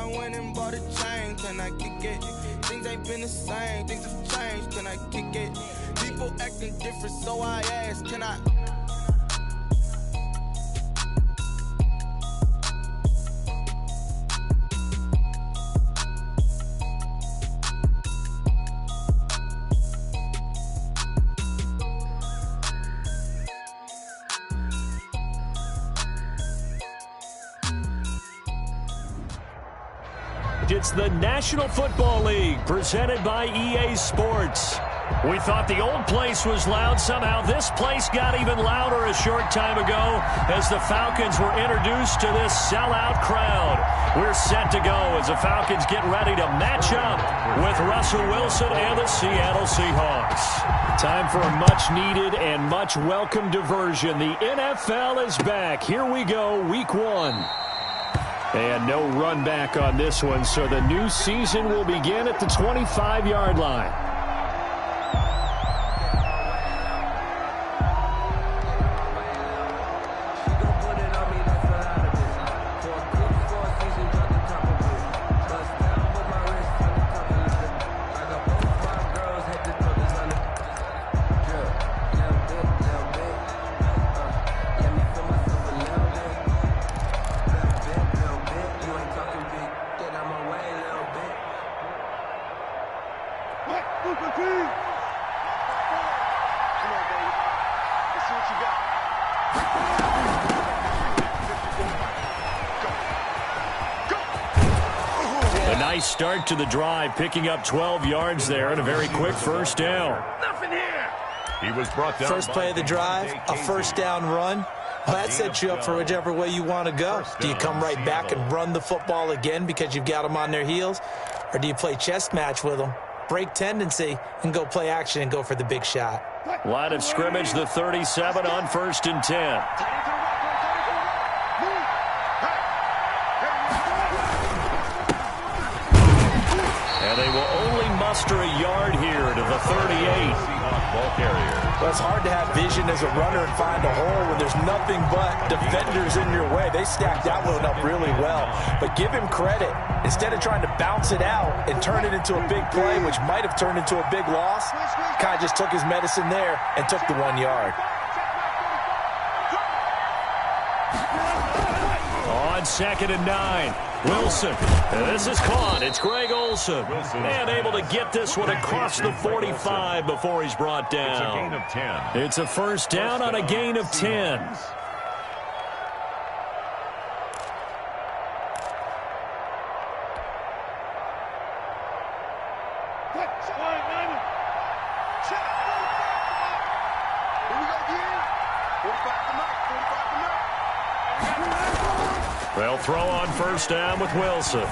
went and bought a chain, can I kick it? Things ain't been the same, things have changed, can I kick it? People acting different, so I ask, can I? It's the National Football League presented by EA Sports. We thought the old place was loud. Somehow this place got even louder a short time ago as the Falcons were introduced to this sellout crowd. We're set to go as the Falcons get ready to match up with Russell Wilson and the Seattle Seahawks. Time for a much-needed and much-welcome diversion. The NFL is back. Here we go, Week 1. And no run back on this one, so the new season will begin at the 25-yard line. Nice start to the drive, picking up 12 yards there and a very quick first down. Nothing here. He was brought down. First play of the drive, a first down run. Well, that sets you up for whichever way you want to go. Do you come right back and run the football again because you've got them on their heels? Or do you play chess match with them, break tendency, and go play action and go for the big shot? Line of scrimmage, the 37 on 1st and 10. And they will only muster a yard here to the 38. Ball carrier. Well, it's hard to have vision as a runner and find a hole when there's nothing but defenders in your way. They stacked that one up really well. But give him credit. Instead of trying to bounce it out and turn it into a big play, which might have turned into a big loss, kind of just took his medicine there and took the 1 yard. On 2nd and 9. Wilson. This is caught. It's Greg Olsen. And able to get this one across the 45 before he's brought down. It's a gain of 10. It's a first down on a gain of 10. They'll throw on first down with Wilson.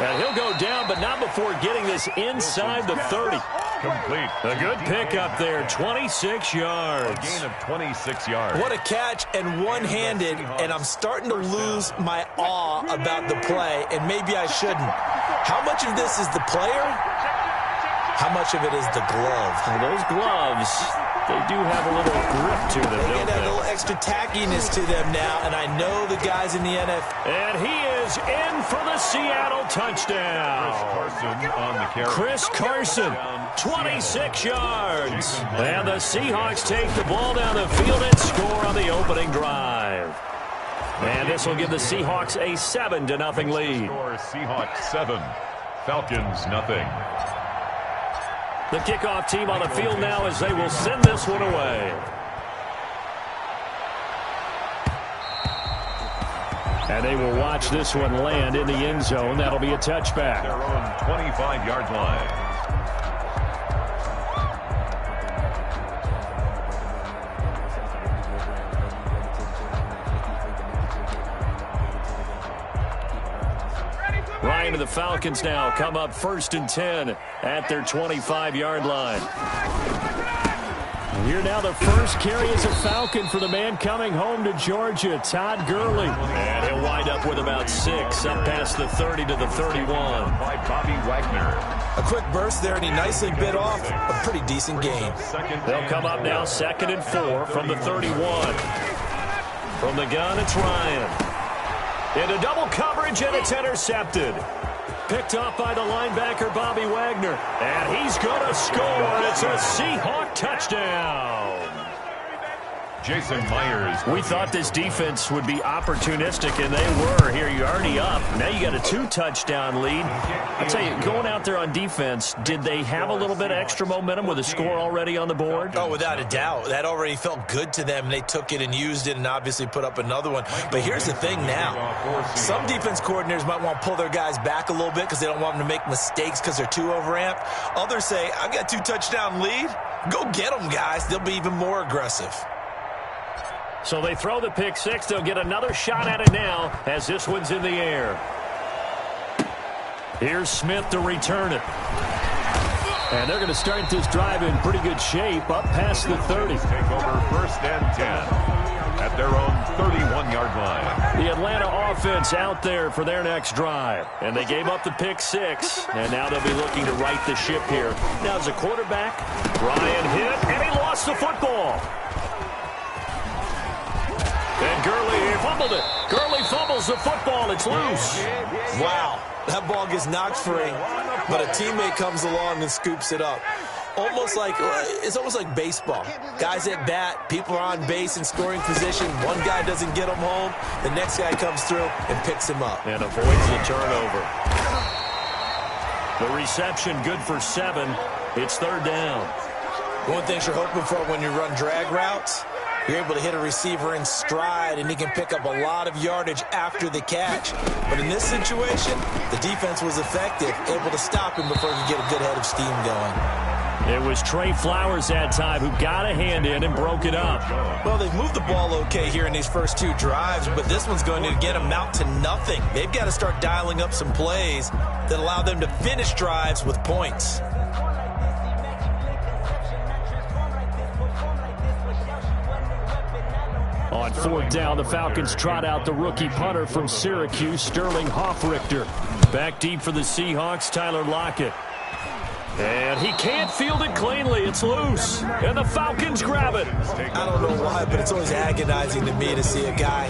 And he'll go down, but not before getting this inside the 30. Complete. A good pickup there, 26 yards. A gain of 26 yards. What a catch, and one-handed, and I'm starting to lose my awe about the play, and maybe I shouldn't. How much of this is the player? How much of it is the glove? Well, those gloves, they do have a little grip to them, They don't get a they? little extra tackiness to them now, and I know the guys in the NFL. And he is in for the Seattle touchdown. Carson on the carry. Chris Carson, 26 yards. And the Seahawks take the ball down the field and score on the opening drive. And this will give the Seahawks a 7-0 lead. Score Seahawks 7, Falcons nothing. The kickoff team on the field now as they will send this one away. And they will watch this one land in the end zone. That'll be a touchback. Their own 25-yard line. Ryan and the Falcons now come up 1st and 10 at their 25-yard line. Here now the first carry is a Falcon for the man coming home to Georgia, Todd Gurley. And he'll wind up with about 6 up past the 30 to the 31. By Bobby Wagner. A quick burst there, and he nicely bit off a pretty decent gain. They'll come up now 2nd and 4 from the 31. From the gun, it's Ryan. Into double coverage. coverage, and it's intercepted. Picked off by the linebacker, Bobby Wagner. And he's going to score. It's a Seahawk touchdown. Jason Myers. We thought this defense would be opportunistic, and they were. Here, you're already up. Now you got a 2-touchdown lead. I'll tell you, going out there on defense, did they have a little bit of extra momentum with a score already on the board? Oh, without a doubt. That already felt good to them. They took it and used it and obviously put up another one. But here's the thing now. Some defense coordinators might want to pull their guys back a little bit because they don't want them to make mistakes because they're too overamped. Others say, I've got a 2-touchdown lead. Go get them, guys. They'll be even more aggressive. So they throw the pick six. They'll get another shot at it now as this one's in the air. Here's Smith to return it. And they're going to start this drive in pretty good shape up past the 30. Take over 1st and 10 at their own 31-yard line. The Atlanta offense out there for their next drive. And they gave up the pick six. And now they'll be looking to right the ship here. Now as a quarterback, Ryan hit, and he lost the football. And Gurley fumbled it. Gurley fumbles the football. It's loose. Wow. That ball gets knocked free, but a teammate comes along and scoops it up. It's almost like baseball. Guys at bat, people are on base in scoring position. One guy doesn't get him home. The next guy comes through and picks him up. And avoids the turnover. The reception good for 7. It's 3rd down. One thing you're hoping for when you run drag routes, you're able to hit a receiver in stride, and he can pick up a lot of yardage after the catch. But in this situation, the defense was effective, able to stop him before he could get a good head of steam going. It was Trey Flowers that time who got a hand in and broke it up. Well, they've moved the ball okay here in these first 2 drives, but this one's going to get them out to nothing. They've got to start dialing up some plays that allow them to finish drives with points. On 4th down, the Falcons trot out the rookie punter from Syracuse, Sterling Hoffrichter. Back deep for the Seahawks, Tyler Lockett. And he can't field it cleanly. It's loose. And the Falcons grab it. I don't know why, but it's always agonizing to me to see a guy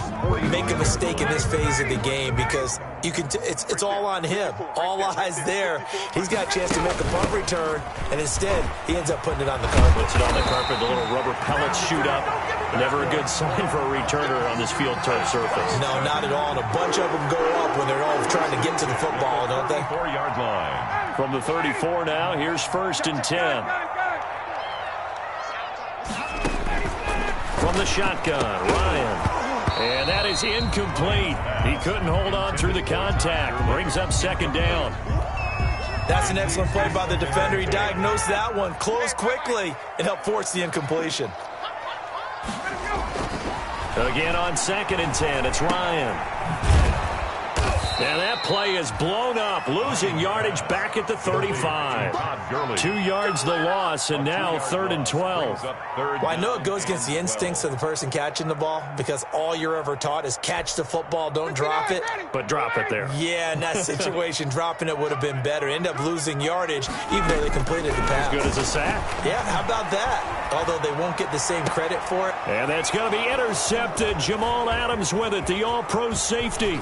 make a mistake in this phase of the game because it's all on him. All eyes there. He's got a chance to make a punt return, and instead he ends up putting it on the carpet. Puts it on the carpet. The little rubber pellets shoot up. Never a good sign for a returner on this field turf surface. No, not at all. And a bunch of them go up when they're all trying to get to the football, don't they? 4-yard line. From the 34 now, here's 1st and 10. From the shotgun, Ryan. And that is incomplete. He couldn't hold on through the contact. Brings up 2nd down. That's an excellent play by the defender. He diagnosed that one, closed quickly, and helped force the incompletion. Again on 2nd and 10, it's Ryan. And that play is blown up, losing yardage back at the 35. 2 yards the loss, and now 3rd and 12. Well, I know it goes against the instincts of the person catching the ball because all you're ever taught is catch the football, don't drop it. But drop it there. Yeah, in that situation, dropping it would have been better. End up losing yardage, even though they completed the pass. As good as a sack. Yeah, how about that? Although they won't get the same credit for it. And that's going to be intercepted. Jamal Adams with it, the all-pro safety.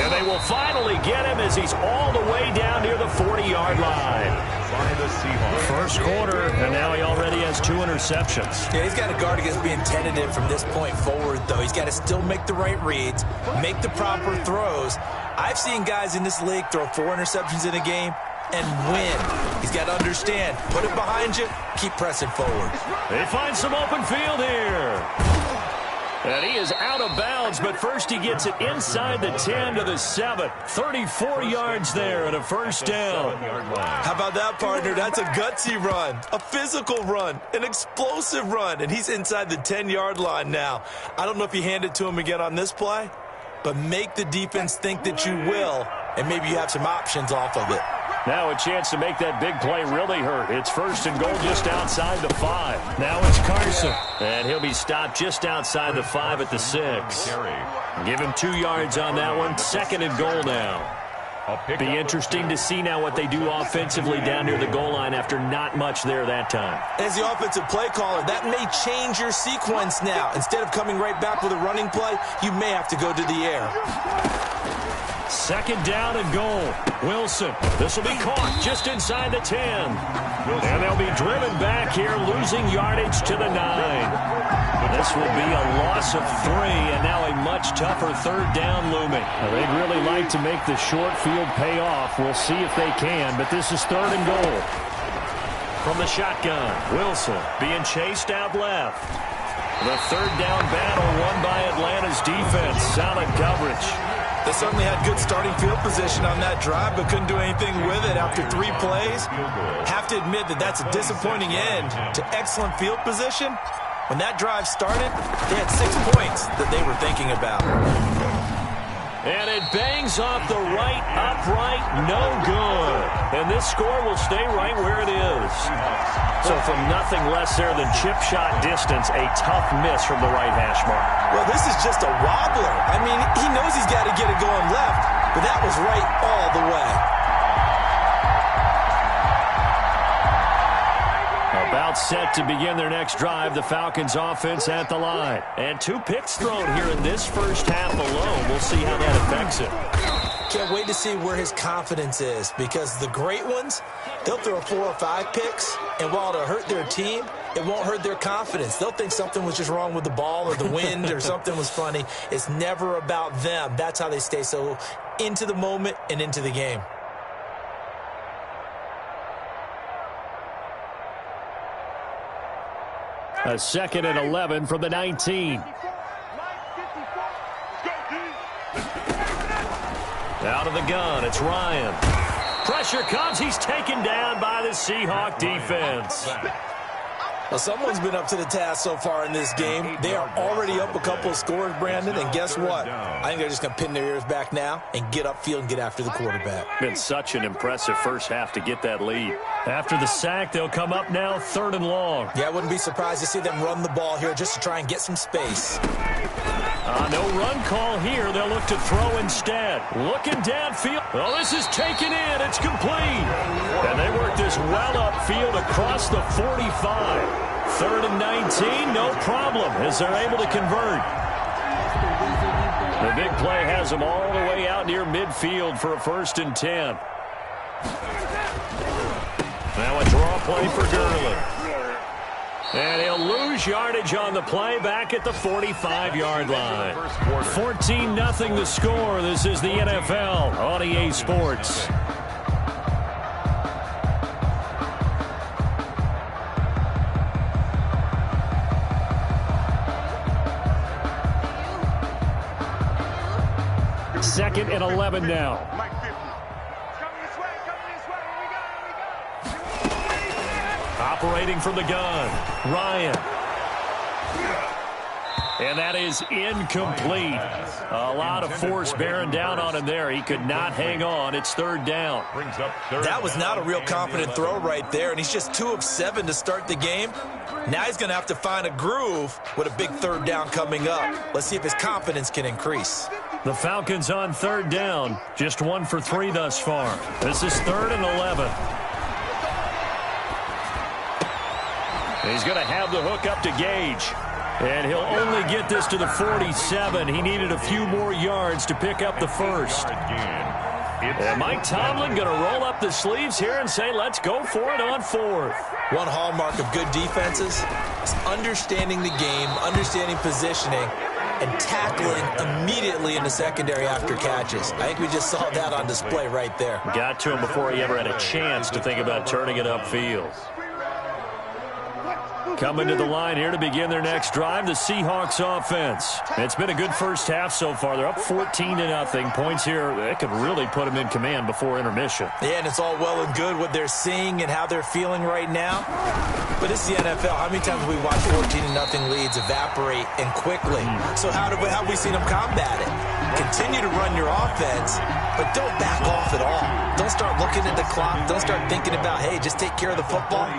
And they will finally get him as he's all the way down near the 40-yard line. First quarter, and now he already has 2 interceptions. Yeah, he's got to guard against being tentative from this point forward, though. He's got to still make the right reads, make the proper throws. I've seen guys in this league throw 4 interceptions in a game and win. He's got to understand, put it behind you, keep pressing forward. They find some open field here. And he is out of bounds, but first he gets it inside the 10 to the 7. 34 yards there and a 1st down. How about that, partner? That's a gutsy run, a physical run, an explosive run, and he's inside the 10-yard line now. I don't know if you hand it to him again on this play, but make the defense think that you will, and maybe you have some options off of it. Now a chance to make that big play really hurt. It's 1st and goal just outside the 5. Now it's Carson. And he'll be stopped just outside the 5 at the 6. Give him 2 yards on that one. 2nd and goal now. Be interesting to see now what they do offensively down near the goal line after not much there that time. As the offensive play caller, that may change your sequence now. Instead of coming right back with a running play, you may have to go to the air. Second down and goal. Wilson. This will be caught just inside the 10. And they'll be driven back here, losing yardage to the 9. This will be a loss of 3, and now a much tougher third down looming. Now, they'd really like to make the short field pay off. We'll see if they can, but this is third and goal. From the shotgun, Wilson being chased out left. The third down battle won by Atlanta's defense. Solid coverage. They certainly had good starting field position on that drive, but couldn't do anything with it after 3 plays. Have to admit that that's a disappointing end to excellent field position. When that drive started, they had 6 points that they were thinking about. And it bangs off the right upright, no good. And this score will stay right where it is. So from nothing less there than chip shot distance, a tough miss from the right hash mark. Well, this is just a wobbler. I mean, he knows he's got to get it going left, but that was right all the way. About set to begin their next drive, the Falcons offense at the line. And 2 picks thrown here in this first half alone. We'll see how that affects it. Can't wait to see where his confidence is, because the great ones, they'll throw 4 or 5 picks, and while it'll hurt their team, it won't hurt their confidence. They'll think something was just wrong with the ball or the wind or something was funny. It's never about them. That's how they stay so into the moment and into the game. A 2nd and 11 from the 19. Out of the gun, it's Ryan. Pressure comes. He's taken down by the Seahawks defense. Well, someone's been up to the task so far in this game. They are already up a couple of scores, Brandon, and guess what? I think they're just going to pin their ears back now and get upfield and get after the quarterback. Been such an impressive first half to get that lead. After the sack, they'll come up now 3rd and long. Yeah, I wouldn't be surprised to see them run the ball here just to try and get some space. No run call here. They'll look to throw instead. Looking downfield. Oh, this is taken in. It's complete. And they work this well upfield across the 45. 3rd and 19, no problem, as they're able to convert. The big play has them all the way out near midfield for a 1st and 10. Now a draw play for Gurley. And he'll lose yardage on the play back at the 45-yard line. 14-0 the score. This is the NFL on EA Sports. Second and 11 now. Operating from the gun, Ryan. And that is incomplete. A lot of force bearing down on him there. He could not hang on. It's 3rd down. That was not a real confident throw right there, and he's just 2 of 7 to start the game. Now he's going to have to find a groove with a big 3rd down coming up. Let's see if his confidence can increase. The Falcons on 3rd down. Just 1 for 3 thus far. This is 3rd and 11. He's going to have the hook up to Gage. And he'll only get this to the 47. He needed a few more yards to pick up the 1st. And Mike Tomlin going to roll up the sleeves here and say, let's go for it on 4th. One hallmark of good defenses is understanding the game, understanding positioning, and tackling immediately in the secondary after catches. I think we just saw that on display right there. Got to him before he ever had a chance to think about turning it upfield. Coming to the line here to begin their next drive, the Seahawks offense. It's been a good first half so far. They're up 14-0. Points here, that could really put them in command before intermission. Yeah, and it's all well and good what they're seeing and how they're feeling right now. But it's the NFL. How many times have we watched 14-0 leads evaporate and quickly? So how have we seen them combat it? Continue to run your offense, but don't back off at all. Don't start looking at the clock. Don't start thinking about, hey, just take care of the football.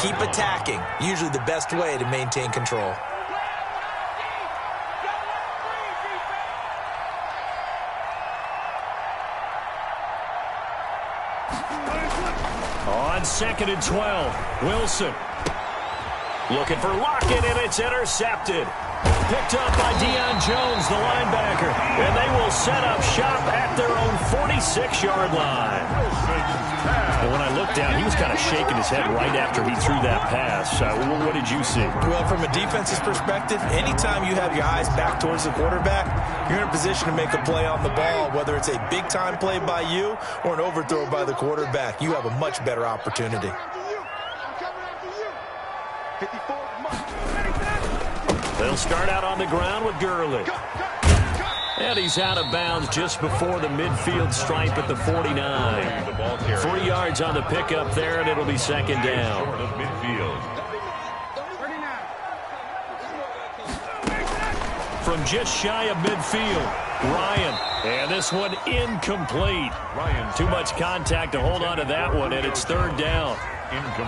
Keep attacking. Usually the best way to maintain control. On 2nd and 12, Wilson. Looking for Lockett, and it's intercepted. Picked up by Deion Jones, the linebacker. And they will set up shop at their own 46-yard line. And when I looked down, he was kind of shaking his head right after he threw that pass. What did you see? Well, from a defense's perspective, anytime you have your eyes back towards the quarterback, you're in a position to make a play on the ball, whether it's a big-time play by you or an overthrow by the quarterback. You have a much better opportunity. They'll start out on the ground with Gurley. And he's out of bounds just before the midfield stripe at the 49. 3 yards on the pickup there, and it'll be 2nd down. From just shy of midfield, Ryan. And this one incomplete. Too much contact to hold on to that one, and it's 3rd down.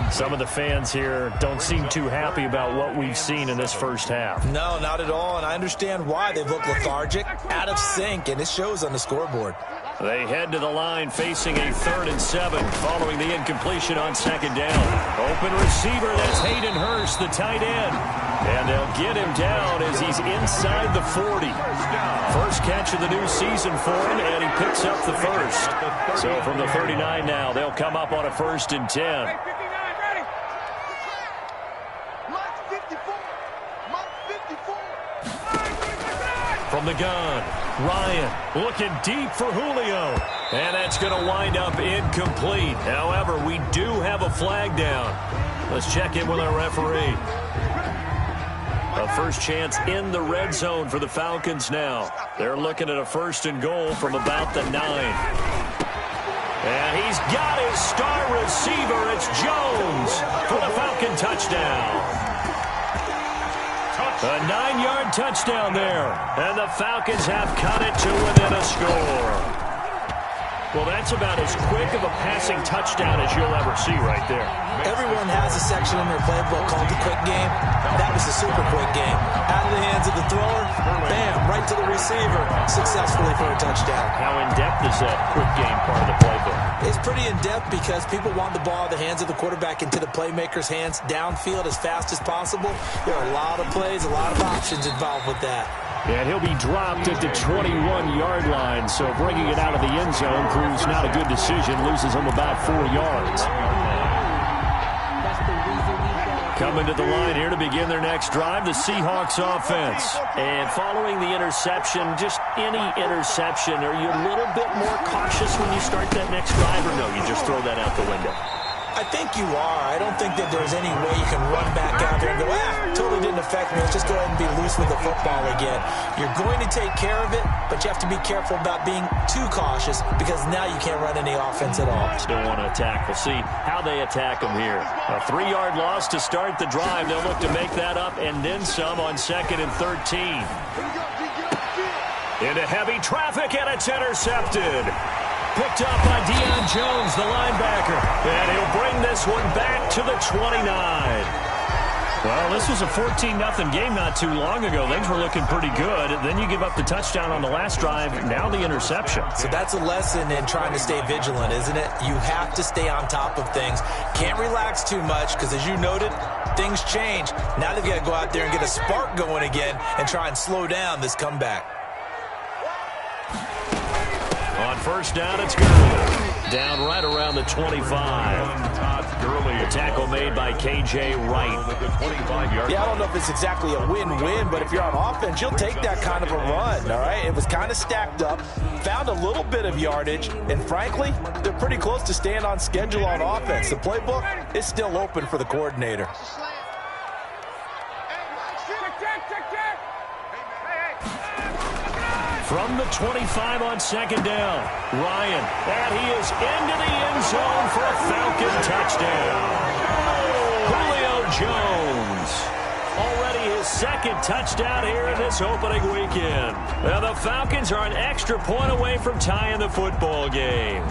Some of the fans here don't seem too happy about what we've seen in this first half. No, not at all, and I understand why. They look lethargic, out of sync, and it shows on the scoreboard. They head to the line facing a 3rd and 7 following the incompletion on 2nd down. Open receiver, that's Hayden Hurst, the tight end. And they'll get him down as he's inside the 40. First catch of the new season for him, and he picks up the first. So from the 39 now, they'll come up on a 1st and 10. From the gun, Ryan looking deep for Julio. And that's going to wind up incomplete. However, we do have a flag down. Let's check in with our referee. A first chance in the red zone for the Falcons now. They're looking at a 1st and goal from about the 9. And he's got his star receiver. It's Jones for the Falcon touchdown. A 9-yard touchdown there. And the Falcons have cut it to within a score. Well, that's about as quick of a passing touchdown as you'll ever see right there. Everyone has a section in their playbook called the quick game. That was a super quick game. Out of the hands of the thrower, bam, right to the receiver, successfully for a touchdown. How in-depth is that quick game part of the playbook? It's pretty in-depth because people want the ball in the hands of the quarterback into the playmaker's hands downfield as fast as possible. There are a lot of plays, a lot of options involved with that. And he'll be dropped at the 21-yard line, so bringing it out of the end zone proves not a good decision, loses him about 4 yards. Coming to the line here to begin their next drive, the Seahawks offense. And following the interception, just any interception, are you a little bit more cautious when you start that next drive, or no, you just throw that out the window? I think you are. I don't think that there's any way you can run back out there and go, totally didn't affect me. Let's just go ahead and be loose with the football again. You're going to take care of it, but you have to be careful about being too cautious because now you can't run any offense at all. Still want to attack. We'll see how they attack them here. A 3-yard loss to start the drive. They'll look to make that up and then some on 2nd and 13. Into heavy traffic, and it's intercepted. Picked up by Deion Jones, the linebacker. And he'll bring this one back to the 29. Well, this was a 14-0 game not too long ago. Things were looking pretty good. Then you give up the touchdown on the last drive. Now the interception. So that's a lesson in trying to stay vigilant, isn't it? You have to stay on top of things. Can't relax too much because, as you noted, things change. Now they've got to go out there and get a spark going again and try and slow down this comeback. On 1st down, it's Gurley. Down right around the 25. The tackle made by K.J. Wright. Yeah, I don't know if it's exactly a win-win, but if you're on offense, you'll take that kind of a run, all right? It was kind of stacked up, found a little bit of yardage, and frankly, they're pretty close to staying on schedule on offense. The playbook is still open for the coordinator. From the 25 on 2nd down, Ryan, and he is into the end zone for a Falcon touchdown. Julio Jones, already his 2nd touchdown here in this opening weekend. Now the Falcons are an extra point away from tying the football game.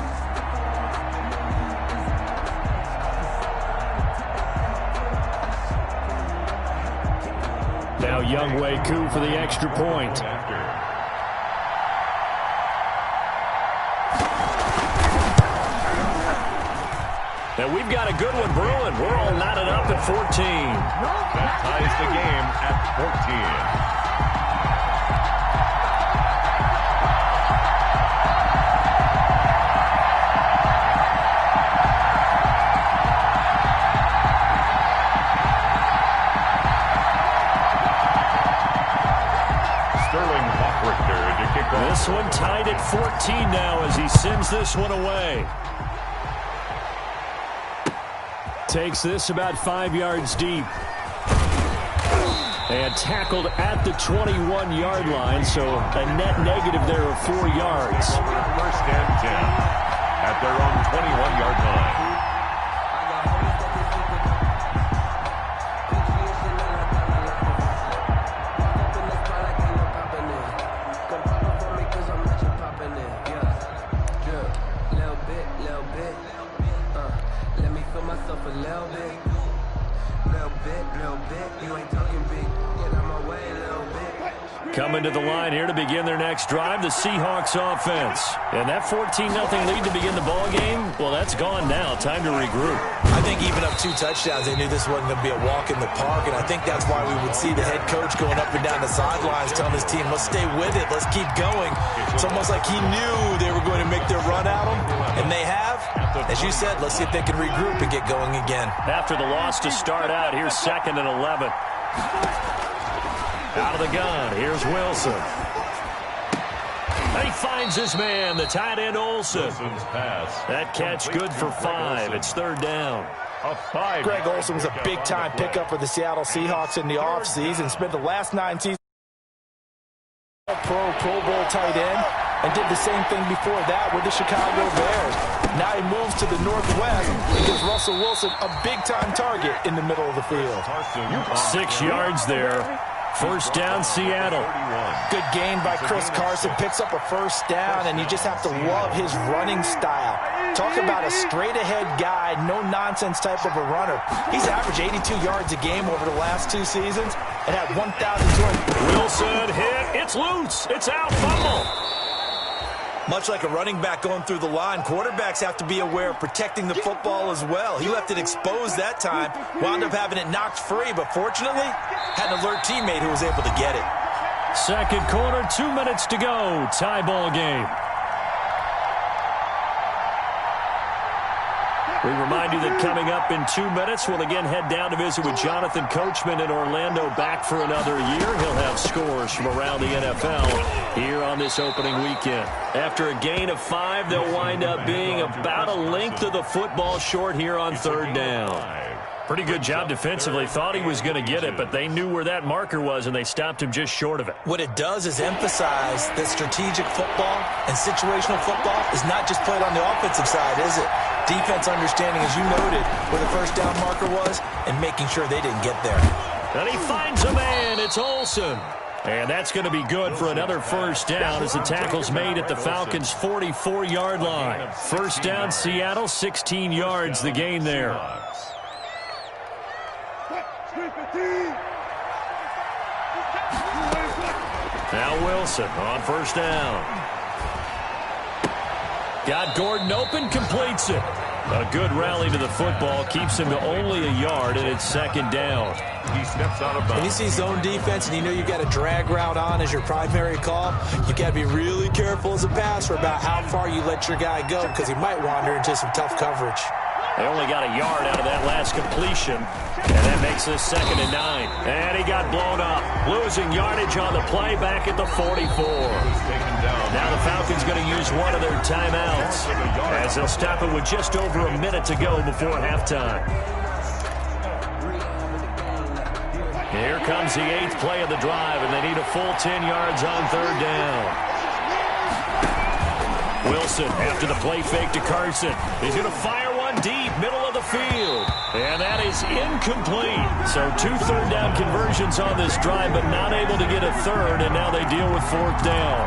Now Younghoe Koo for the extra point. And we've got a good one brewing. We're all knotted up at 14. That ties the game at 14. This one tied at 14 now as he sends this one away. Takes this about 5 yards deep. And tackled at the 21-yard line, so a net negative there of 4 yards. First and 10 at their own 21-yard line. Coming to the line here to begin their next drive, the Seahawks offense. And that 14-0 lead to begin the ball game, well, that's gone now. Time to regroup. I think even up 2 touchdowns, they knew this wasn't going to be a walk in the park, and I think that's why we would see the head coach going up and down the sidelines telling his team, let's stay with it, let's keep going. It's almost like he knew they were going to make their run at him, and they have. As you said, let's see if they can regroup and get going again. After the loss to start out, here's 2nd and 11. Out of the gun, here's Wilson. And he finds his man, the tight end Olsen. That catch good for 5. It's 3rd down. Greg Olsen was a big-time pickup for the Seattle Seahawks in the offseason. Spent the last 9 seasons Pro Bowl tight end, and did the same thing before that with the Chicago Bears. Now he moves to the Northwest and gives Russell Wilson a big-time target in the middle of the field. 6 yards there. First down, Seattle. Good gain by Chris Carson. Picks up a first down, and you just have to love his running style. Talk about a straight-ahead guy, no-nonsense type of a runner. He's averaged 82 yards a game over the last 2 seasons and had 1,200. Wilson hit. It's loose. It's out. Fumble. Much like a running back going through the line, quarterbacks have to be aware of protecting the football as well. He left it exposed that time, wound up having it knocked free, but fortunately, had an alert teammate who was able to get it. Second quarter, 2 minutes to go. Tie ball game. We remind you that coming up in 2 minutes, we'll again head down to visit with Jonathan Coachman in Orlando, back for another year. He'll have scores from around the NFL here on this opening weekend. After a gain of 5, they'll wind up being about a length of the football short here on 3rd down. Pretty good job defensively. Thought he was going to get it, but they knew where that marker was, and they stopped him just short of it. What it does is emphasize that strategic football and situational football is not just played on the offensive side, is it? Defense understanding, as you noted, where the first down marker was and making sure they didn't get there. And he finds a man. It's Olsen. And that's going to be good for another first down as the tackle's made at the Falcons' 44-yard line. First down, Seattle, 16 yards the gain there. Now Wilson on first down. Got Gordon open, completes it. A good rally to the football, keeps him to only a yard, and it's 2nd down. He steps out of bounds. When you see zone defense and you know you've got a drag route on as your primary call, you got to be really careful as a passer about how far you let your guy go because he might wander into some tough coverage. They only got a yard out of that last completion, and that makes this 2nd and 9. And he got blown up, losing yardage on the play back at the 44. Now the Falcons going to use one of their timeouts as they'll stop it with just over a minute to go before halftime. Here comes the 8th play of the drive, and they need a full 10 yards on 3rd down. Wilson after the play fake to Carson. He's going to fire one deep, middle of the field. And that is incomplete. So 2 third-down conversions on this drive, but not able to get a third, and now they deal with 4th down.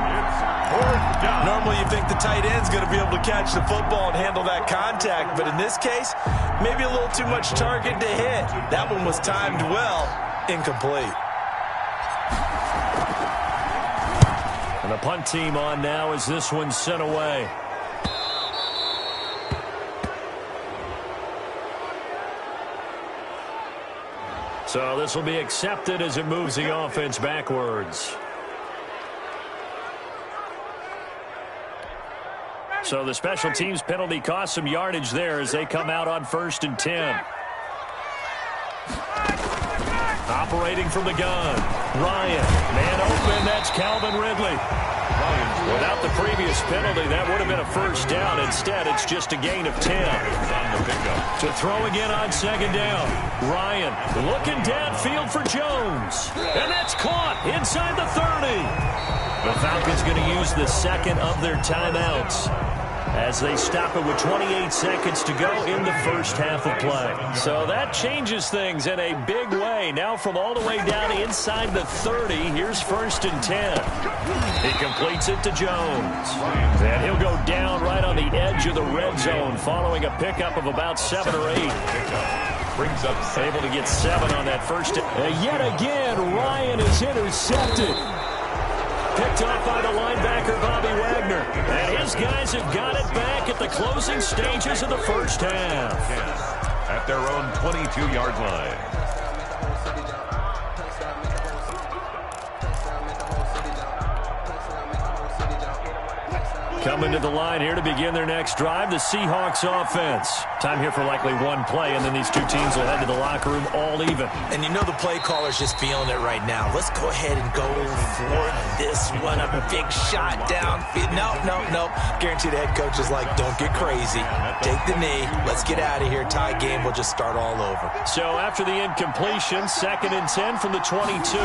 Normally you think the tight end's going to be able to catch the football and handle that contact, but in this case, maybe a little too much target to hit. That one was timed well, incomplete. And the punt team on now as this one's sent away. So this will be accepted as it moves the offense backwards. So the special teams penalty cost some yardage there as they come out on 1st and 10. Operating from the gun. Ryan, man open, that's Calvin Ridley. Without the previous penalty, that would have been a first down. Instead, it's just a gain of 10. To throw again on 2nd down. Ryan looking downfield for Jones. And that's caught inside the 30. The Falcons going to use the second of their timeouts as they stop it with 28 seconds to go in the first half of play. So that changes things in a big way. Now from all the way down inside the 30, here's 1st and 10. He completes it to Jones. And he'll go down right on the edge of the red zone following a pickup of about 7 or 8. Brings up able to get 7 on that first. Yet again, Ryan is intercepted. Picked off by the linebacker, Bobby Wagner. And his guys have got it back at the closing stages of the first half. At their own 22-yard line. Coming to the line here to begin their next drive, the Seahawks offense. Time here for likely one play, and then these two teams will head to the locker room all even. And you know the play caller's just feeling it right now. Let's go ahead and go for this one. A big shot downfield. No. Guarantee the head coach is like, don't get crazy. Take the knee. Let's get out of here. Tie game. We'll just start all over. So after the incompletion, 2nd and 10 from the 22.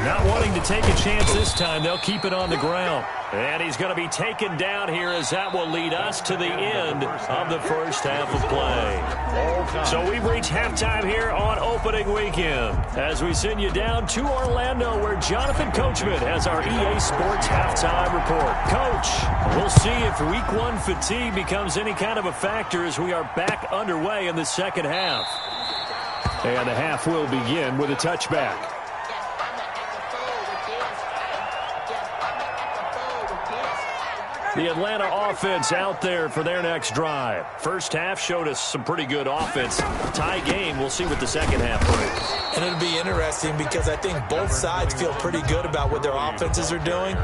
Not wanting to take a chance this time, they'll keep it on the ground. And he's going to be taken down here as that will lead us to the end of the first half of play. So we've reached halftime here on opening weekend as we send you down to Orlando where Jonathan Coachman has our EA Sports halftime report. Coach, we'll see if week 1 fatigue becomes any kind of a factor as we are back underway in the second half. And the half will begin with a touchback. The Atlanta offense out there for their next drive. First half showed us some pretty good offense. Tie game, we'll see what the second half brings. And it'll be interesting because I think both sides feel pretty good about what their offenses are doing.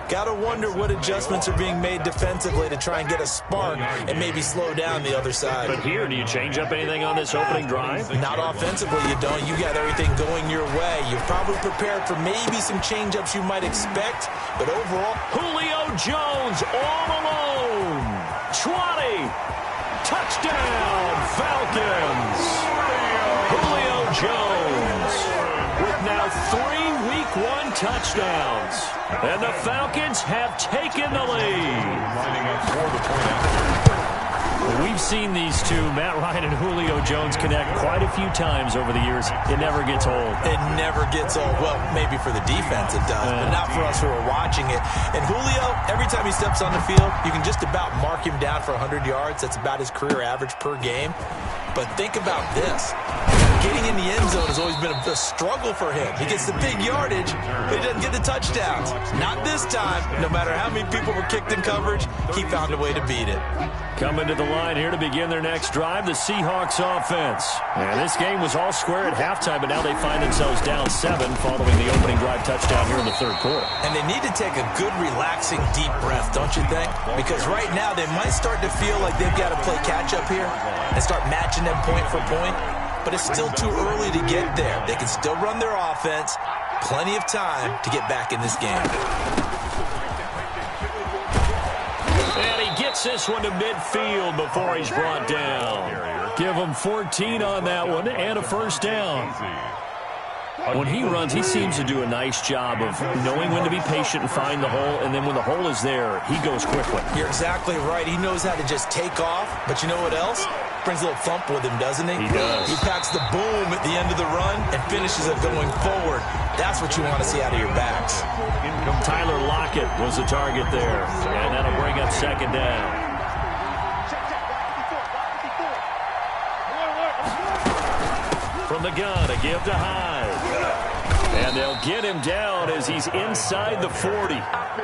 Got to wonder what adjustments are being made defensively to try and get a spark and maybe slow down the other side. But here, do you change up anything on this opening drive? Not offensively, you don't. You got everything going your way. You're probably prepared for maybe some change-ups you might expect, but overall, Julio Jones all alone. 20. Touchdown, Falcons. Julio Jones with now 3 Week 1 touchdowns. And the Falcons have taken the lead. Lining up for the point after. We've seen these two, Matt Ryan and Julio Jones, connect quite a few times over the years. It never gets old. It never gets old. Well, maybe for the defense it does, but not for us who are watching it. And Julio, every time he steps on the field, you can just about mark him down for 100 yards. That's about his career average per game. But think about this. Getting in the end zone has always been a struggle for him. He gets the big yardage, but he doesn't get the touchdowns. Not this time. No matter how many people were kicked in coverage, he found a way to beat it. Coming to the line here to begin their next drive, the Seahawks offense. And this game was all square at halftime, but now they find themselves down 7 following the opening drive touchdown here in the third quarter. And they need to take a good, relaxing, deep breath, don't you think? Because right now they might start to feel like they've got to play catch-up here and start matching them point for point. But it's still too early to get there. They can still run their offense. Plenty of time to get back in this game. And he gets this one to midfield before he's brought down. Give him 14 on that one and a first down. When he runs, he seems to do a nice job of knowing when to be patient and find the hole, and then when the hole is there, he goes quickly. You're exactly right. He knows how to just take off, but you know what else? Brings a little thump with him, doesn't he? He does. He packs the boom at the end of the run and finishes it going forward. That's what you want to see out of your backs. Tyler Lockett was the target there, and that'll bring up second down. From the gun, a give to Hyde. And they'll get him down as he's inside the 40.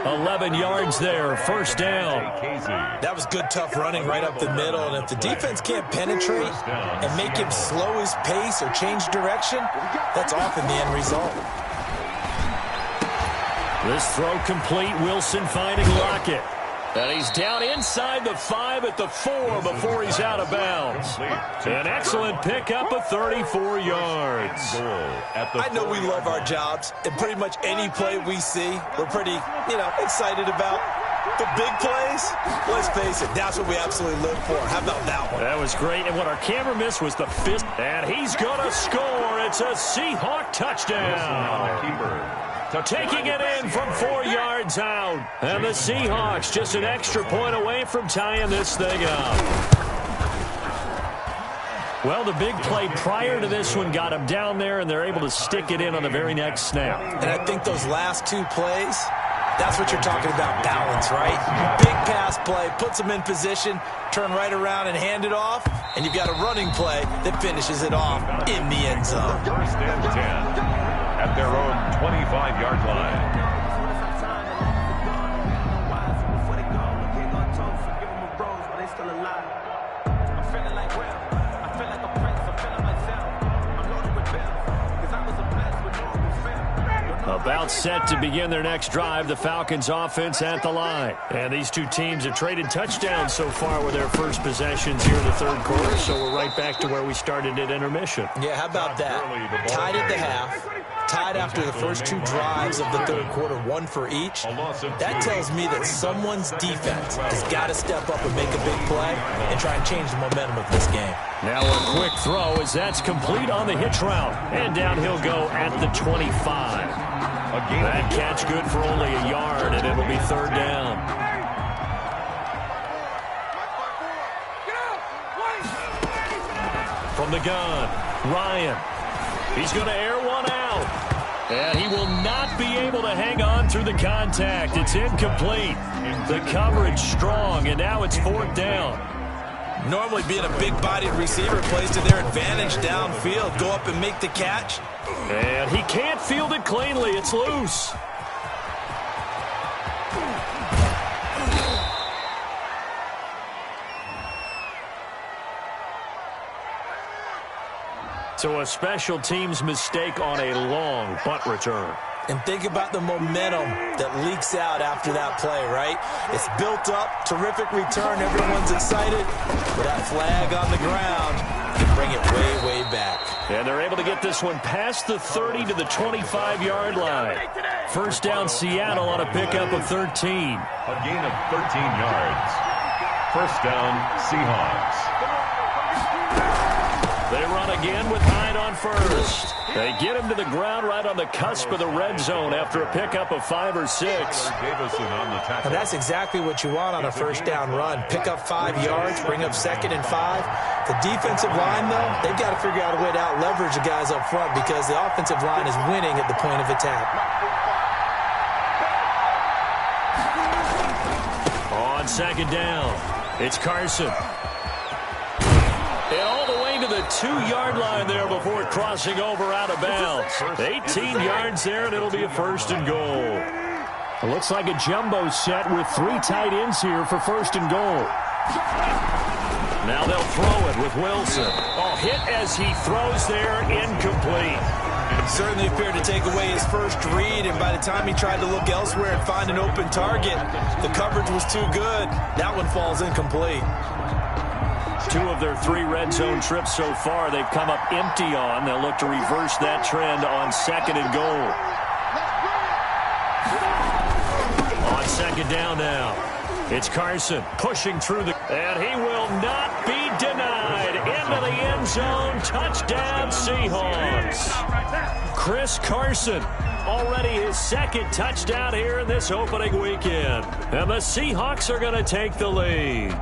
11 yards there, first down. That was good, tough running right up the middle. And if the defense can't penetrate and make him slow his pace or change direction, that's often the end result. This throw complete. Wilson finding Lockett. And he's down inside the 5 at the 4 before he's out of bounds. An excellent pickup of 34 yards. I know we love our jobs, and pretty much any play we see, we're pretty, excited about. The big plays, let's face it, that's what we absolutely live for. How about that one? That was great, and what our camera missed was the fist. And he's going to score. It's a Seahawk touchdown. Taking it in from 4 yards out. And the Seahawks just an extra point away from tying this thing up. Well, the big play prior to this one got him down there, and they're able to stick it in on the very next snap. And I think those last 2 plays, that's what you're talking about, balance, right? Big pass play, puts them in position, turn right around and hand it off, and you've got a running play that finishes it off in the end zone. First and 10. At their own 25-yard line. About set to begin their next drive, the Falcons offense at the line. And these two teams have traded touchdowns so far with their first possessions here in the third quarter, so we're right back to where we started at intermission. Yeah, how about that? Tied at the half. Tied after the first 2 drives of the third quarter, 1 for each. That tells me that someone's defense has got to step up and make a big play and try and change the momentum of this game. Now a quick throw as that's complete on the hitch route. And down he'll go at the 25. That catch good for only a yard, and it'll be third down. From the gun, Ryan. He's going to air one out. And he will not be able to hang on through the contact. It's incomplete. The coverage strong, and now it's fourth down. Normally being a big-bodied receiver plays to their advantage downfield. Go up and make the catch. And he can't field it cleanly. It's loose. So a special teams mistake on a long punt return. And think about the momentum that leaks out after that play, right? It's built up, terrific return, everyone's excited. But that flag on the ground can bring it way, way back. And they're able to get this one past the 30 to the 25-yard line. First down Seattle on a pickup of 13. A gain of 13 yards. First down Seahawks. They run again with Hyde on first. They get him to the ground right on the cusp of the red zone after a pickup of 5 or 6. Davison on the tackle. And that's exactly what you want on a first down run. Pick up 5 yards, bring up 2nd and 5. The defensive line, though, they've got to figure out a way to out-leverage the guys up front because the offensive line is winning at the point of attack. On second down, it's Carson. And all the way to the 2-yard line there before crossing over out of bounds. 18 yards there, and it'll be a first and goal. It looks like a jumbo set with 3 tight ends here for first and goal. Now they'll throw it with Wilson. Oh, hit as he throws there, incomplete. Certainly appeared to take away his first read, and by the time he tried to look elsewhere and find an open target, the coverage was too good. That one falls incomplete. 2 of their 3 red zone trips so far they've come up empty on. They'll look to reverse that trend on second and goal. On second down now, it's Carson pushing through the... And he will not be denied. Into the end zone. Touchdown, Seahawks. Chris Carson, already his 2nd touchdown here in this opening weekend. And the Seahawks are going to take the lead.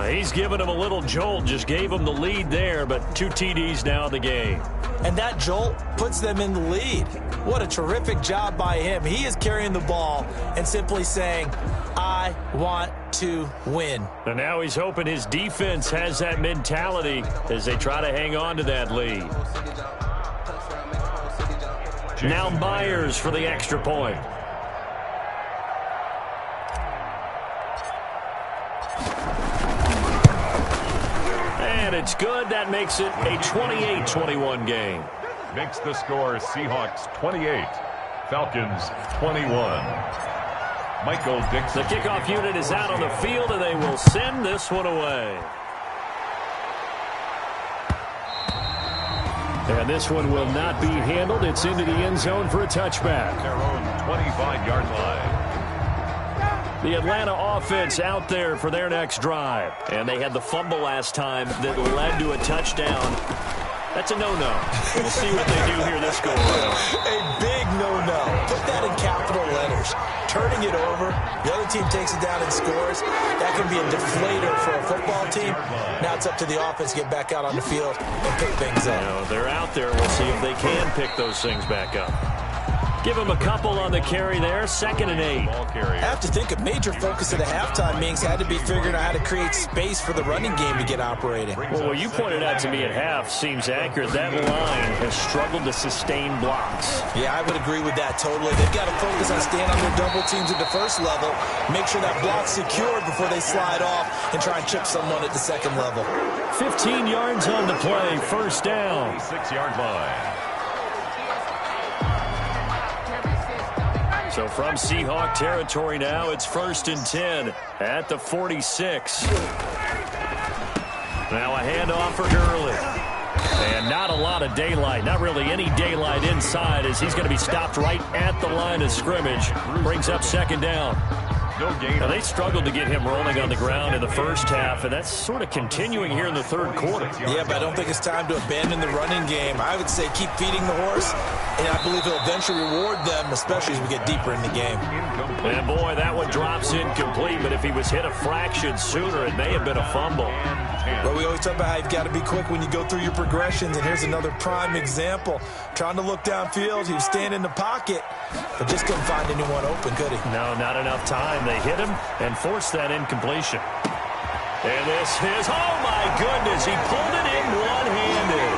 He's given him a little jolt, just gave him the lead there, but 2 TDs now in the game. And that jolt puts them in the lead. What a terrific job by him. He is carrying the ball and simply saying, I want to win. And now he's hoping his defense has that mentality as they try to hang on to that lead. Now Myers for the extra point. And it's good. That makes it a 28-21 game. Makes the score Seahawks 28, Falcons 21. Michael Dixon. The kickoff unit is out on the field, and they will send this one away. And this one will not be handled. It's into the end zone for a touchback. Their own 25-yard line. The Atlanta offense out there for their next drive. And they had the fumble last time that led to a touchdown. That's a no-no. We'll see what they do here this go-around. A big no-no. Put that in capital letters. Turning it over. The other team takes it down and scores. That can be a deflator for a football team. Now it's up to the offense to get back out on the field and pick things up. You know, they're out there. We'll see if they can pick those things back up. Give them a couple on the carry there. 2nd and 8. I have to think a major focus at a halftime means had to be figuring out how to create space for the running game to get operating. Well, what you pointed out to me at half seems accurate. That line has struggled to sustain blocks. Yeah, I would agree with that totally. They've got to focus on staying on their double teams at the first level, make sure that block's secured before they slide off and try and chip someone at the second level. 15 yards on the play. First down. 6-yard line. So from Seahawk territory now, it's 1st and 10 at the 46. Now a handoff for Gurley. And not a lot of daylight, not really any daylight inside as he's going to be stopped right at the line of scrimmage. Brings up 2nd down. No gain. Now, they struggled to get him rolling on the ground in the first half, and that's sort of continuing here in the 3rd quarter. Yeah, but I don't think it's time to abandon the running game. I would say keep feeding the horse, and I believe he'll eventually reward them, especially as we get deeper in the game. And, boy, that one drops incomplete, but if he was hit a fraction sooner, it may have been a fumble. Well, we always talk about how you've got to be quick when you go through your progressions, and here's another prime example. Trying to look downfield, he was standing in the pocket, but just couldn't find anyone open, could he? No, not enough time. They hit him and forced that incompletion. And this is, oh my goodness, he pulled it in one-handed.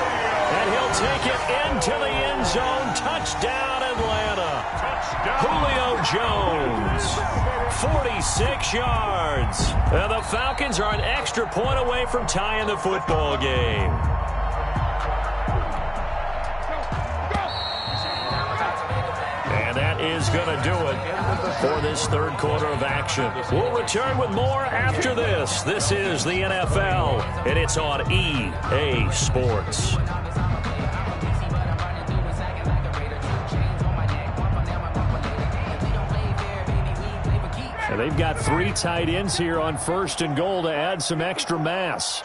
And he'll take it into the end zone. Touchdown, Atlanta. Touchdown. Julio Jones, 46 yards. And the Falcons are an extra point away from tying the football game. And that is going to do it for this 3rd quarter of action. We'll return with more after this. This is the NFL, and it's on EA Sports. And they've got 3 tight ends here on 1st and goal to add some extra mass.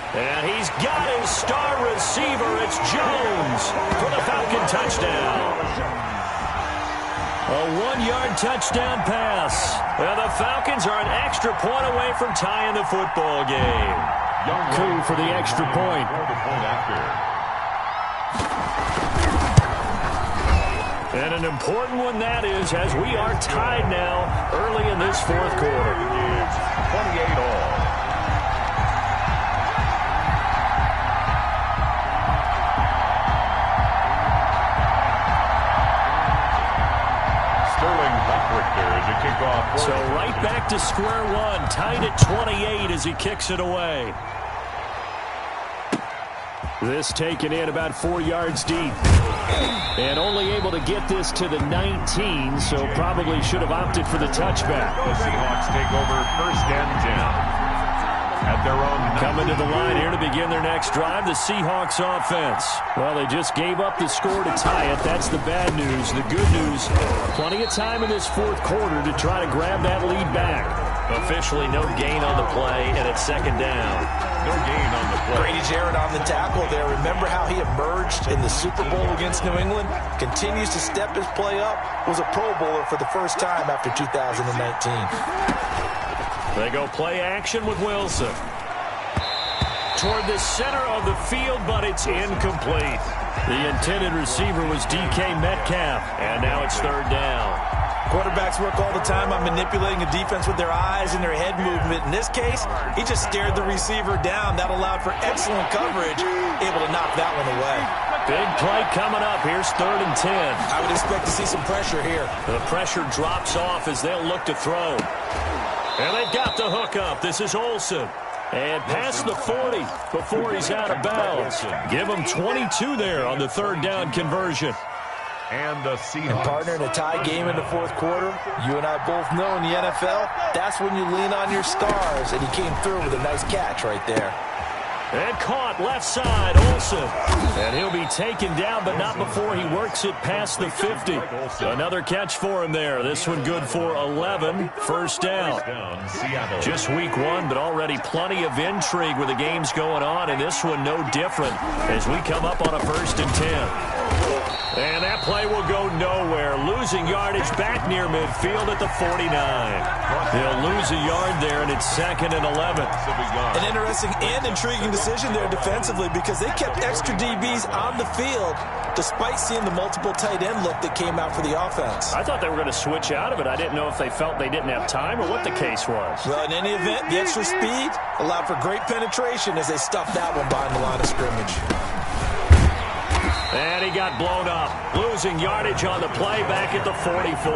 And he's got his star receiver. It's Jones for the Falcon touchdown. A 1-yard touchdown pass. And the Falcons are an extra point away from tying the football game. Coup for the extra point. And an important one that is, as we are tied now early in this 4th quarter. It's 28 all. So right back to square one, tied at 28 as he kicks it away. This taken in about 4 yards deep. And only able to get this to the 19, so probably should have opted for the touchback. The Seahawks take over 1st and 10. At their own. Coming to the line here to begin their next drive, the Seahawks offense. Well, they just gave up the score to tie it. That's the bad news. The good news, plenty of time in this 4th quarter to try to grab that lead back. Officially no gain on the play, and it's 2nd down. No gain on the play. Grady Jarrett on the tackle there. Remember how he emerged in the Super Bowl against New England? Continues to step his play up. Was a Pro Bowler for the first time after 2019. They go play action with Wilson. Toward the center of the field, but it's incomplete. The intended receiver was DK Metcalf, and now it's 3rd down. Quarterbacks work all the time on manipulating a defense with their eyes and their head movement. In this case, he just stared the receiver down. That allowed for excellent coverage, able to knock that one away. Big play coming up. Here's 3rd and 10. I would expect to see some pressure here. The pressure drops off as they'll look to throw. And they've got the hook up. This is Olsen. And past the 40 before he's out of bounds. Give him 22 there on the 3rd down conversion. And the Seahawks. And partner, in a tie game in the 4th quarter, you and I both know in the NFL, that's when you lean on your stars. And he came through with a nice catch right there. And caught left side, Olsen. And he'll be taken down, but not before he works it past the 50. Another catch for him there. This one good for 11. First down. Just week 1, but already plenty of intrigue with the games going on, and this one no different as we come up on a 1st and 10. And that play will go nowhere. Losing yardage back near midfield at the 49. They'll lose a yard there, and it's 2nd and 11. An interesting and intriguing decision there defensively because they kept extra DBs on the field despite seeing the multiple tight end look that came out for the offense. I thought they were going to switch out of it. I didn't know if they felt they didn't have time or what the case was. Well, in any event, the extra speed allowed for great penetration as they stuffed that one behind the line of scrimmage. And he got blown up. Losing yardage on the play back at the 44.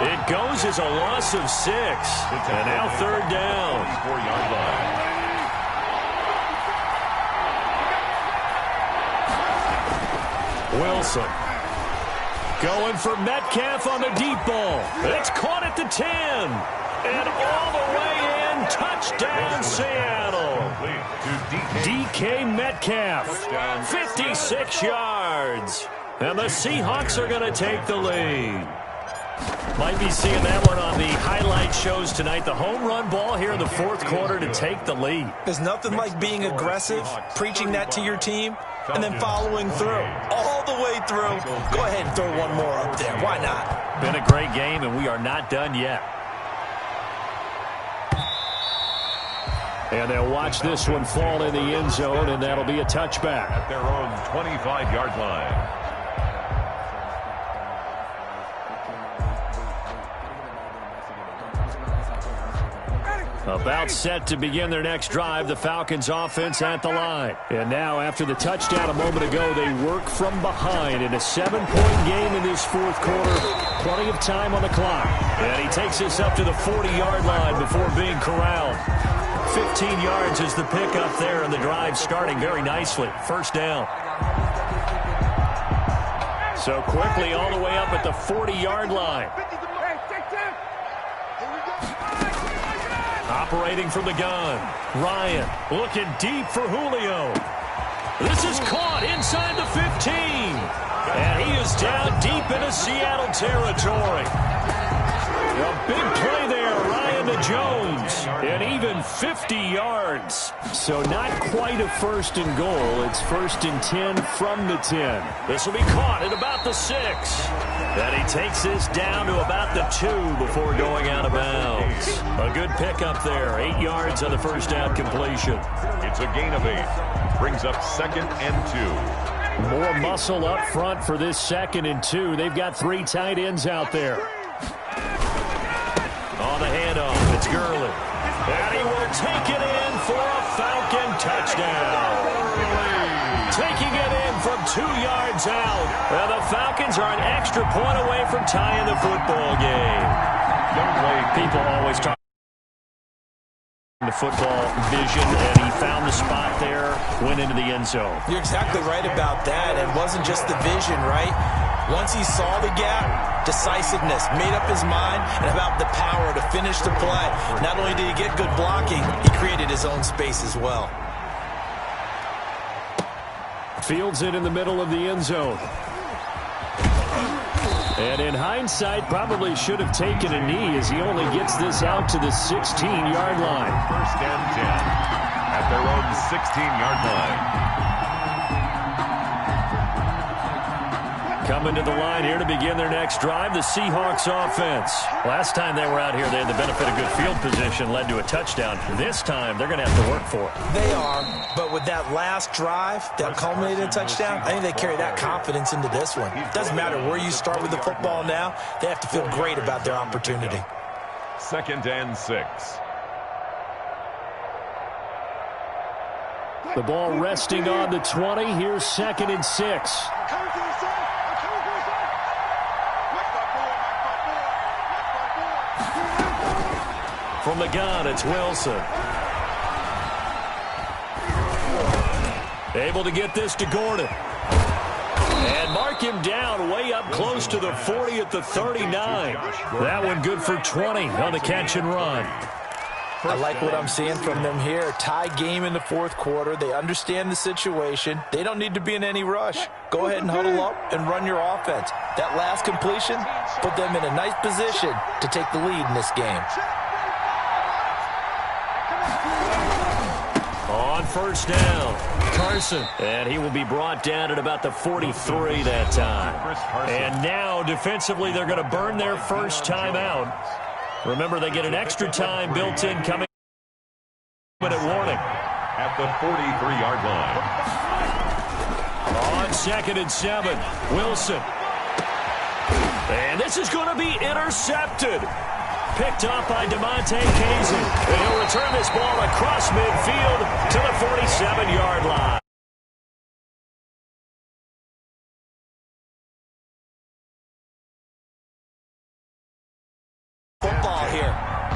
It goes as a loss of 6. And now 3rd down. Wilson. Going for Metcalf on the deep ball. It's caught at the 10. And all the way in. Touchdown, Seattle. DK Metcalf, 56 yards. And the Seahawks are going to take the lead. Might be seeing that one on the highlight shows tonight. The home run ball here in the 4th quarter to take the lead. There's nothing like being aggressive, preaching that to your team, and then following through. All the way through. Go ahead and throw one more up there. Why not? Been a great game, and we are not done yet. And they'll watch this one fall in the end zone, and that'll be a touchback. At their own 25-yard line. About set to begin their next drive, the Falcons offense at the line. And now, after the touchdown a moment ago, they work from behind in a 7-point game in this 4th quarter. Plenty of time on the clock. And he takes us up to the 40-yard line before being corralled. 15 yards is the pickup there, and the drive starting very nicely. First down. So quickly all the way up at the 40-yard line. Operating from the gun. Ryan looking deep for Julio. This is caught inside the 15. And he is down deep into Seattle territory. A big play there, Ryan to Jones, and even 50 yards. So not quite a 1st and goal. It's 1st and 10 from the 10. This will be caught at about the 6. And he takes this down to about the 2 before going out of bounds. A good pickup there, 8 yards on the first down completion. It's a gain of 8. Brings up 2nd and 2. More muscle up front for this 2nd and 2. They've got 3 tight ends out there. On the handoff, it's Gurley. And he will take it in for a Falcon touchdown. Taking it in from 2 yards out. And the Falcons are an extra point away from tying the football game. People always talk the football vision, and he found the spot there, went into the end zone. You're exactly right about that. It wasn't just the vision, right? Once he saw the gap, decisiveness, made up his mind, and about the power to finish the play. Not only did he get good blocking, he created his own space as well. Fields it in the middle of the end zone. And in hindsight, probably should have taken a knee as he only gets this out to the 16-yard line. 1st and 10 at their own 16-yard line. Coming to the line here to begin their next drive, the Seahawks offense. Last time they were out here, they had the benefit of good field position, led to a touchdown. This time, they're going to have to work for it. They are, but with that last drive that culminated in a touchdown, I think they carry that confidence into this one. It doesn't matter where you start with the football now. They have to feel great about their opportunity. 2nd and 6. The ball resting on the 20. Here's 2nd and 6. From the gun, it's Wilson. Able to get this to Gordon. And mark him down way up close to the 40 at the 39. That one good for 20 on the catch and run. I like what I'm seeing from them here. Tie game in the 4th quarter. They understand the situation. They don't need to be in any rush. Go ahead and huddle up and run your offense. That last completion put them in a nice position to take the lead in this game. On 1st down, Carson. And he will be brought down at about the 43 that time. And now, defensively, they're going to burn their first timeout. Remember, they get an extra time built in coming minute warning. At the 43-yard line. On 2nd and 7, Wilson. And this is going to be intercepted. Picked off by DeMonte Casey. And he'll return this ball across midfield to the 47-yard line.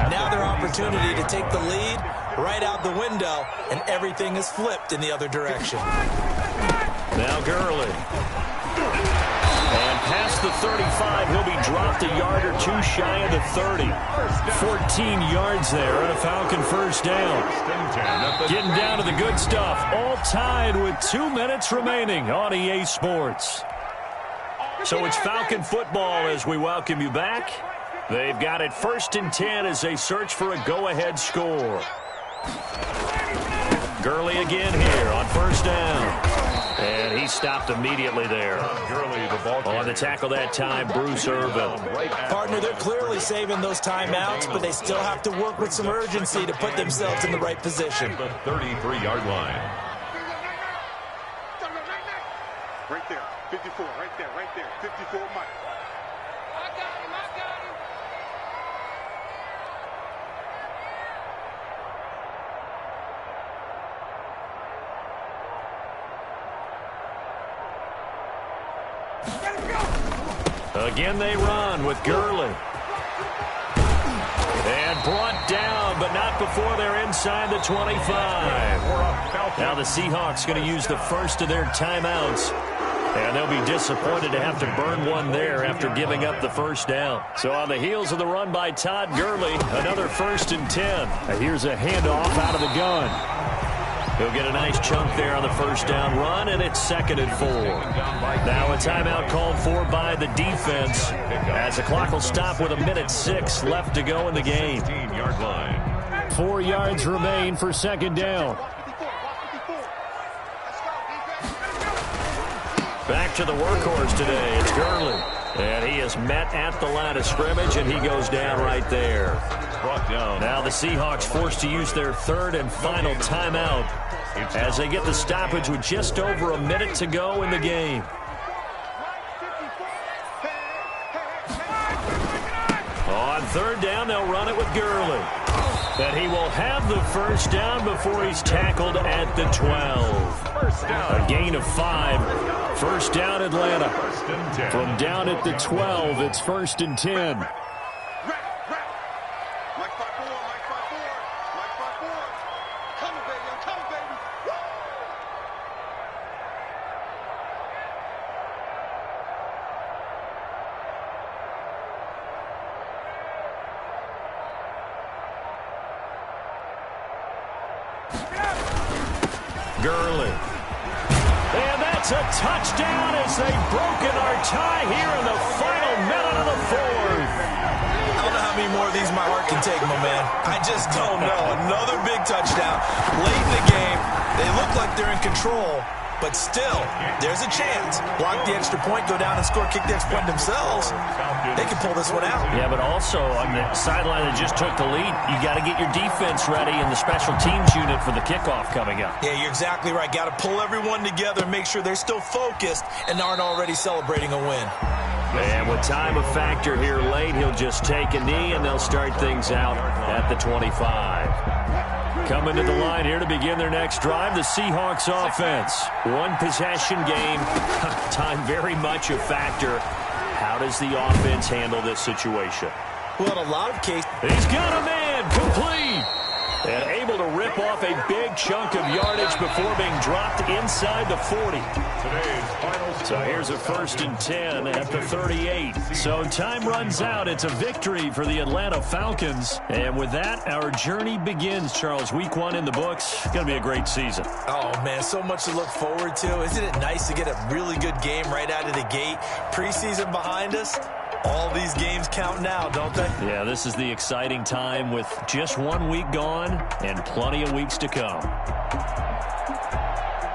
Now their opportunity to take the lead right out the window, and everything is flipped in the other direction. Now Gurley. And past the 35, he'll be dropped a yard or two shy of the 30. 14 yards there and a Falcon first down. Getting down to the good stuff. All tied with 2 minutes remaining on EA Sports. So it's Falcon football as we welcome you back. They've got it 1st and 10 as they search for a go-ahead score. Gurley again here on 1st down. And he stopped immediately there. On the tackle that time, Bruce Irvin. Partner, they're clearly saving those timeouts, but they still have to work with some urgency to put themselves in the right position. The 33-yard line. Right there, 54, right there, 54, Mike. Again they run with Gurley. And brought down, but not before they're inside the 25. Now the Seahawks going to use the first of their timeouts. And they'll be disappointed to have to burn one there after giving up the first down. So on the heels of the run by Todd Gurley, another 1st and 10. Here's a handoff out of the gun. He'll get a nice chunk there on the first down run, and it's 2nd and 4. Now a timeout called for by the defense as the clock will stop with 1:06 left to go in the game. 15-yard line. 4 yards remain for 2nd down. Back to the workhorse today. It's Gurley. And he is met at the line of scrimmage, and he goes down right there. Brought down. Now the Seahawks forced to use their 3rd and final timeout as they get the stoppage with just over a minute to go in the game. On 3rd down, they'll run it with Gurley. And he will have the first down before he's tackled at the 12. A gain of 5. First down, Atlanta. From down at the 12, it's 1st and 10. Gurley. And that's a touchdown as they've broken our tie here in the final minute of the 4th. I don't know how many more of these my heart can take, my man. I just don't know. Another big touchdown. Late in the game, they look like they're in control, but still, there's a chance. Block the extra point, go down and score, kick the extra point themselves. They can pull this one out. Yeah, but also on the sideline that just took the lead, you got to get your defense ready in the special teams unit for the kickoff coming up. Yeah, you're exactly right. Got to pull everyone together and make sure they're still focused and aren't already celebrating a win. And with time a factor here late, he'll just take a knee, and they'll start things out at the 25. Coming to the line here to begin their next drive, the Seahawks offense. One possession game, time very much a factor. How does the offense handle this situation? Well, in a lot of cases, he's got a man, complete. And able to rip off a big chunk of yardage before being dropped inside the 40. So here's a 1st and 10 at the 38. So time runs out. It's a victory for the Atlanta Falcons. And with that, our journey begins, Charles. Week 1 in the books. Going to be a great season. Oh, man, so much to look forward to. Isn't it nice to get a really good game right out of the gate? Preseason behind us. All these games count now, don't they? Yeah, this is the exciting time with just 1 week gone and plenty of weeks to come.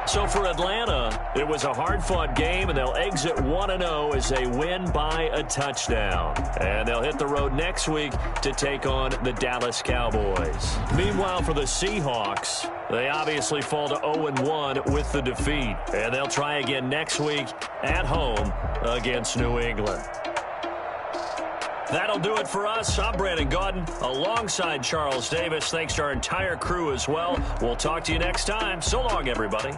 So for Atlanta, it was a hard-fought game, and they'll exit 1-0 as they win by a touchdown. And they'll hit the road next week to take on the Dallas Cowboys. Meanwhile, for the Seahawks, they obviously fall to 0-1 with the defeat. And they'll try again next week at home against New England. That'll do it for us. I'm Brandon Gaudin alongside Charles Davis. Thanks to our entire crew as well. We'll talk to you next time. So long, everybody.